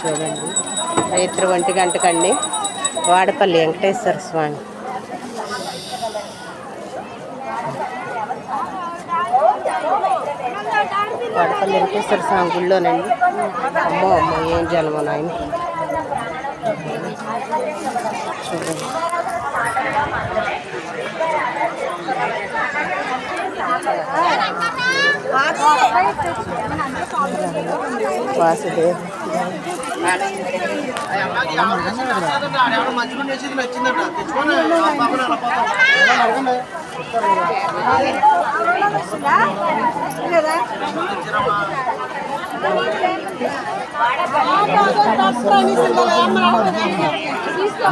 చూడండి రాత్రి 1 గంటకండి వాడపల్లి వెంకటేశ్వర స్వామి. వాడపల్లి వెంకటేశ్వర స్వామి గుళ్ళోనండి. అమ్మో అమ్మో ఏం జనమో నాయన చూడండి. వాసుదేవ్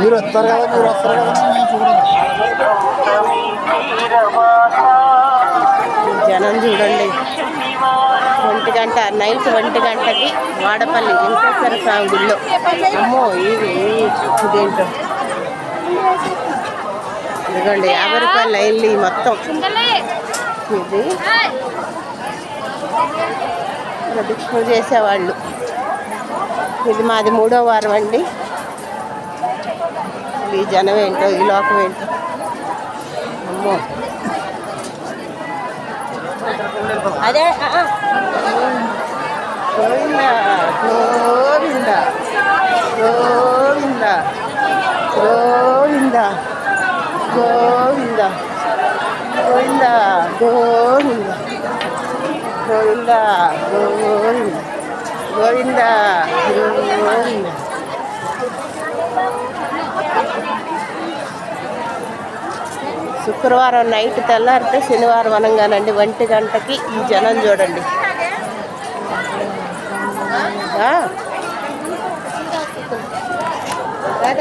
మీరు వస్తారు కదా, మీరు వస్తారు కదా. జనం చూడండి. 1 గంట నైట్ 1 గంటకి వాడపల్లి వెంకటేశ్వర స్వామి గుళ్ళో. అమ్మో ఇదేంటో ఇదిగోండి 50 రూపాయల లైన్లు మొత్తం. ఇది ప్రదక్షిణ చేసేవాళ్ళు. ఇది మాది 3వ వారం అండి. ఈ జనం ఏంటో, ఈ లోకం ఏంటో. అమ్మో అదే గోవింద గోవింద గోవింద గోవింద గోవింద గోవింద గోవింద గోవింద గోవింద గోవింద గోవింద. శుక్రవారం నైట్ తెల్లారితే శనివారం అనగానండి 1 గంటకి ఈ జనం చూడండి.